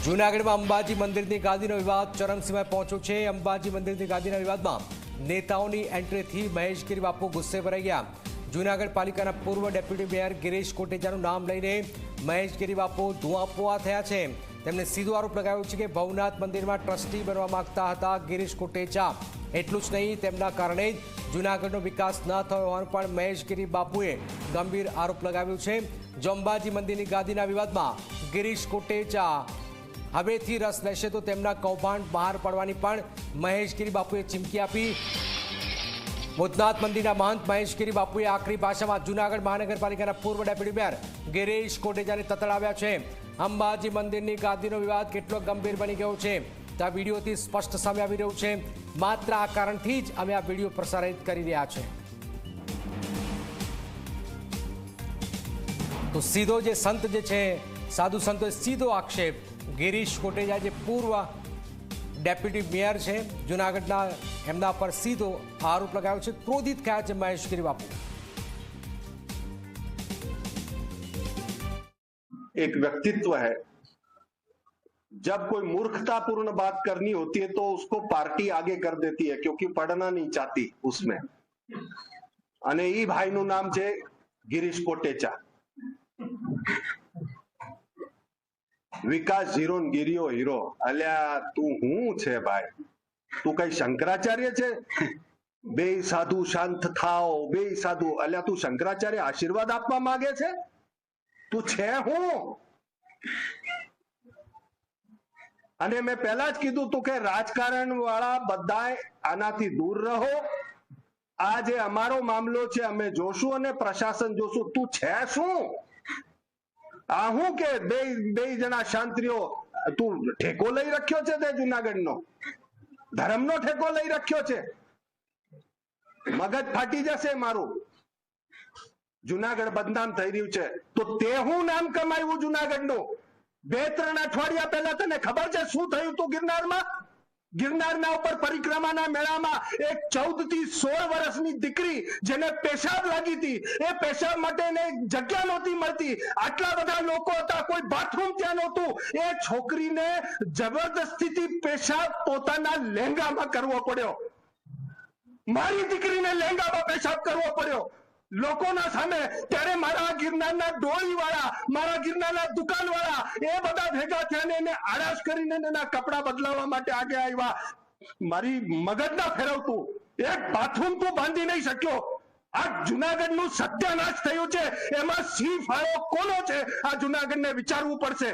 જૂનાગઢમાં અંબાજી મંદિરની ગાદીનો વિવાદ ચરમસીમાએ પહોંચ્યો છે। અંબાજી મંદિરની ગાદીના વિવાદમાં નેતાઓની એન્ટ્રીથી મહેશગીરી બાપુ ગુસ્સે ભરાઈ ગયા। જૂનાગઢ પાલિકાના પૂર્વ ડેપ્યુટી મેયર ગિરીશ કોટેચાનું નામ લઈને મહેશગીરી બાપુ ધુઆપોઆ થયા છે। તેમણે સીધો આરોપ લગાવ્યો છે કે ભવનાથ મંદિરમાં ટ્રસ્ટી બનવા માંગતા હતા ગિરીશ કોટેચા। એટલું જ નહીં, તેમના કારણે જ જૂનાગઢનો વિકાસ ન થયો હોવાનું પણ મહેશગીરી બાપુએ ગંભીર આરોપ લગાવ્યો છે। જો અંબાજી મંદિરની ગાદીના વિવાદમાં ગિરીશ કોટેચા હવેથી રસ લેશે તો તેમના કૌભાંડ બહાર પડવાની પણ મહેશગીરી બાપુએ ચીમકી આપી। ભૂતનાથ મંદિરના મહંત મહેશગીરી બાપુએ આખરી ભાષામાં જૂનાગઢ મહાનગરપાલિકાના પૂર્વ ડેપ્યુટી મેયર ગિરીશ કોટેચાને તતડાવ્યા છે। અંબાજી મંદિરની ગાદીનો વિવાદ કેટલો ગંભીર બની ગયો છે તે આ વિડીયોથી સ્પષ્ટ સામે આવી રહ્યું છે। માત્ર આ કારણથી જ અમે આ વિડીયો પ્રસારિત કરી રહ્યા છે। તો સીધો જે સંત જે છે સાધુ સંતોએ સીધો આક્ષેપ ગિરીશ કોટેચા જે પૂર્વ ડેપ્યુટી મેયર છે જૂનાગઢના એમના પર સીધો આરોપ લગાવ્યો છે। ક્રોધિત થયા છે મહેશગીરી બાપુ। एक व्यक्तित्व है, जब कोई मूर्खतापूर्ण बात करनी होती है तो उसको पार्टी आगे कर देती है क्योंकि पढ़ना नहीं चाहती उसमें। અને ઈ ભાઈનું નામ છે ગિરીશ કોટેચા। વિકાસ ઝીરો ને ગિરિયો હીરો। અલ્યા તું હું છે ભાઈ? તું કઈ શંકરાચાર્ય છે? બે સાધુ શાંત થાઓ, બે સાધુ। અલ્યા તું શંકરાચાર્ય આશીર્વાદ આપવા માંગે છે? તું છે હું? અને મેં પહેલા જ કીધું તું કે રાજકારણ વાળા બધાય આનાથી દૂર રહો। આ જે અમારો મામલો છે અમે જોશું અને પ્રશાસન જોશું। તું છે શું? આ હું કે બે જણા શાંતિઓ તું ઠેકો લઈ રાખ્યો છે? તે જુનાગઢનો ધર્મનો ઠેકો લઈ રાખ્યો છે? મગજ ફાટી જશે મારું। જુનાગઢ બદનામ થઈ રહ્યું છે તો તે હું નામ કમાયું જુનાગઢનું? 2-3 અઠવાડિયા પહેલા તને ખબર છે શું થયું તું ગિરનારમાં? ગિરનારના ઉપર પરિક્રમાના મેળામાં એક 14 થી 16 વર્ષની દીકરી જેને પેશાબ લાગી હતી, એ પેશાબ માટે જગ્યા નહોતી મળતી, આટલા બધા લોકો હતા, કોઈ બાથરૂમ ત્યાં નહોતું, એ છોકરીને જબરદસ્તીથી પેશાબ પોતાના લહેંગામાં કરવો પડ્યો। મારી દીકરીને લહેંગામાં પેશાબ કરવો પડ્યો લોકોના સામે। ત્યારે મારા ગિરનારના ડોળી વાળા, મારા ગિરનારના દુકાન વાળા એ બધા ભેગા થઈને એને આળસ કરીને એના કપડા બદલાવવા માટે આગે આવ્યા। મારી મગજ ના ફેરવતું, એક બાથરૂમ તું બાંધી નહીં શક્યો। આ જુનાગઢનું સત્યાનાશ થયું છે, એમાં સિંહ ફાળો કોનો છે આ જુનાગઢને વિચારવું પડશે।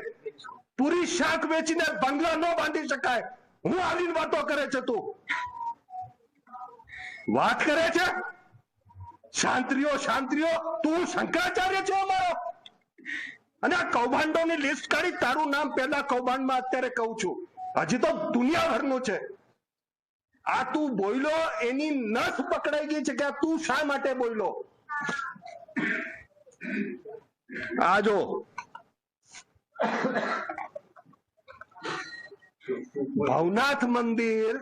પૂરી શાક વેચીને બંગલા ન બાંધી શકાય। હું આવીને વાતો કરે છે, તું વાત કરે છે શાંતિઓ શાંતિઓ? તું શંકરાચાર્ય છે અમારો? અને આ કૌભાંડોની લિસ્ટ કાઢી, તારું નામ પહેલા કૌભાંડમાં અત્યારે કહું છું, હજી તો દુનિયાભરનું છે। આ તું બોયલો એની નસ પકડાઈ ગઈ છે કે તું શા માટે બોયલો? આ જો ભવનાથ મંદિર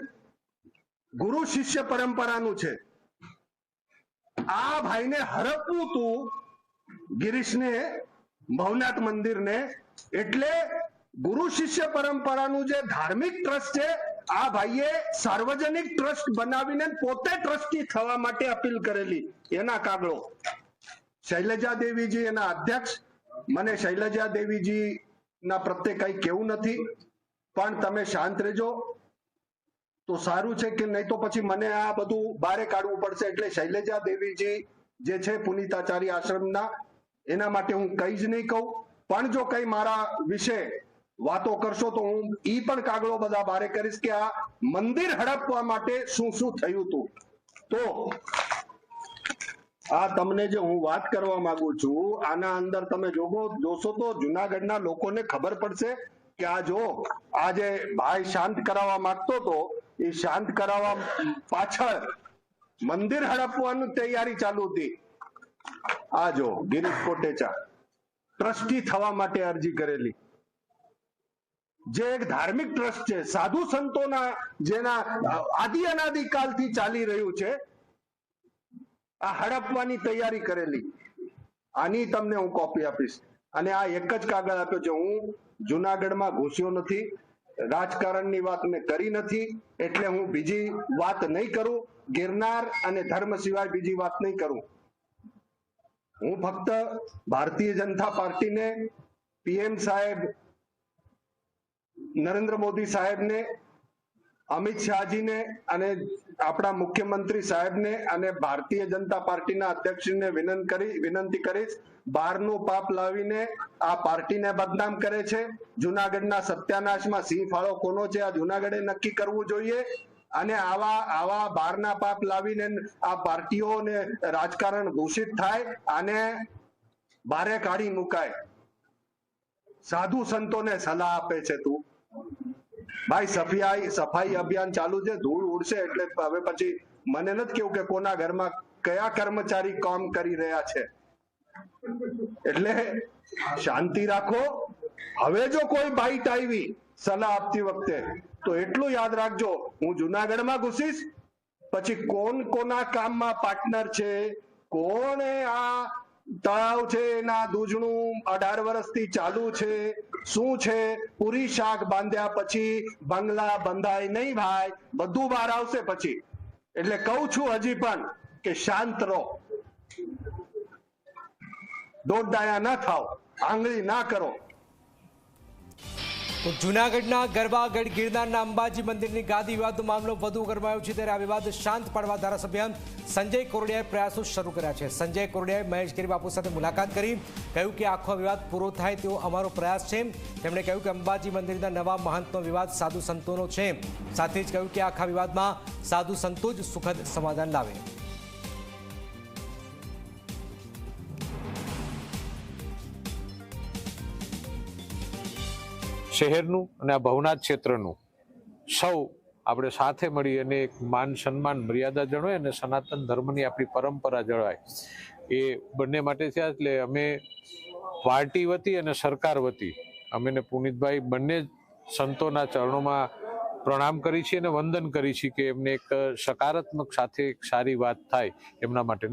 ગુરુ શિષ્ય પરંપરાનું છે। આ ભાઈને હડપવું તું, ગિરીશને, ભવનાથ મંદિરને, એટલે ગુરુ શિષ્ય પરંપરાનું જે ધાર્મિક ટ્રસ્ટ છે આ ભાઈએ સાર્વજનિક ટ્રસ્ટ બનાવીને પોતે ટ્રસ્ટી થવા માટે અપીલ કરેલી। એના કાગળો શૈલજા દેવીજી એના અધ્યક્ષ। મને શૈલજા દેવીજી ના પ્રત્યે કઈ કેવું નથી, પણ તમે શાંત રહેજો તો સારું છે, કે નહીં તો પછી મને આ બધું બારે કાઢવું પડશે। એટલે શૈલજા દેવીજી જે છે પુનિતાચાર્ય આશ્રમના, એના માટે હું કઈ જ નહીં કહું, પણ જો કઈ મારા વિશે વાતો કરશો તો હું ઈ પણ કાગળો બધા બારે કરીશ કે આ મંદિર હડપવા માટે શું શું થયું હતું। તો આ તમને જે હું વાત કરવા માંગુ છું, આના અંદર તમે જોશો તો જુનાગઢના લોકોને ખબર પડશે કે આ જો આ જે ભાઈ શાંત કરાવવા માંગતો હતો, એ શાંત કરાવવા પાછળ મંદિર હડપવાની તૈયારી ચાલુ હતી। આ જો ગિરીશ કોટેચા ટ્રસ્ટી થવા માટે અરજી કરેલી, જે એક ધાર્મિક ટ્રસ્ટ છે, સાધુ સંતોના જેના આદિ અનાદિકાલથી ચાલી રહ્યું છે, આ હડપવાની તૈયારી કરેલી। આની તમને હું કોપી આપીશ। અને આ એક જ કાગળ આપ્યો છે, હું જુનાગઢમાં ઘૂસ્યો નથી, રાજકારણની વાત મેં કરી નથી, એટલે હું બીજી વાત નહીં કરું, ગિરનાર અને ધર્મ સિવાય બીજી વાત નહીં કરું. હું ફક્ત ભારતીય જનતા પાર્ટીને, પીએમ સાહેબ નરેન્દ્ર મોદી સાહેબને, અમિત શાહજીને અને આપણા મુખ્યમંત્રી સાહેબને અને ભારતીય જનતા પાર્ટીના અધ્યક્ષને વિનંતી કરીશ, બહારનું પાપ લાવીને આ પાર્ટીને બદનામ કરે છે. જુનાગઢના સત્યાનાશમાં સિંહ ફાળો કોનો છે આ જુનાગઢે નક્કી કરવું જોઈએ. અને આવા બહારના પાપ લાવીને આ પાર્ટીઓને રાજકારણ દૂષિત થાય અને બારે કાઢી મુકાય. સાધુ સંતોને સલાહ આપે છે તું. ભાઈ સફાઈ અભિયાન ચાલુ છે, ધૂળ ઉડશે એટલે હવે પછી મને નથી કેવું કે કોના ઘરમાં કયા કર્મચારી કામ કરી રહ્યા છે. એટલે શાંતિ રાખો. હવે જો કોઈ બાઈટ આવી સલાહ આપતી વખતે તો એટલું યાદ રાખજો, હું જુનાગઢમાં ઘૂસીશ પછી કોણ કોના કામમાં પાર્ટનર છે, કોણે આ તળાવ છે એના દૂધણું 18 વર્ષથી ચાલુ છે, શું છે, પૂરી શાક બાંધ્યા પછી બંગલા બંધાય નહીં ભાઈ, બધું બહાર આવશે પછી. એટલે કહું છું હજી પણ કે શાંત રહો, દોડડાયા ના થાવ, આંગળી ના કરો. તો જૂનાગઢના ગરબાગઢ ગિરનારના અંબાજી મંદિરની ગાદી વિવાદનો મામલો વધુ ગરમાયો છે, ત્યારે આ વિવાદ શાંત પાડવા ધારાસભ્ય સંજય કોરડિયાએ પ્રયાસો શરૂ કર્યા છે. સંજય કોરડિયાએ મહેશ ગીરી બાપુ સાથે મુલાકાત કરી, કહ્યું કે આખો વિવાદ પૂરો થાય તેવો અમારો પ્રયાસ છે. તેમણે કહ્યું કે અંબાજી મંદિરના નવા મહંતનો વિવાદ સાધુ સંતોનો છે. સાથે જ કહ્યું કે આખા વિવાદમાં સાધુ સંતો જ સુખદ સમાધાન લાવે. શહેરનું અને આ ભવનાથ ક્ષેત્રનું સૌ આપણે સાથે મળી અને એક માન સન્માન મર્યાદા જળવાય અને સનાતન ધર્મની આપણી પરંપરા જળવાય એ બંને માટે છે. એટલે અમે પાર્ટી વતી અને સરકાર વતી અમે ને પુનિતભાઈ બંને સંતોના ચરણોમાં પ્રણામ કરી છીએ અને વંદન કરી છીએ કે એમને એક સકારાત્મક સાથે એક સારી વાત થાય એમના માટે.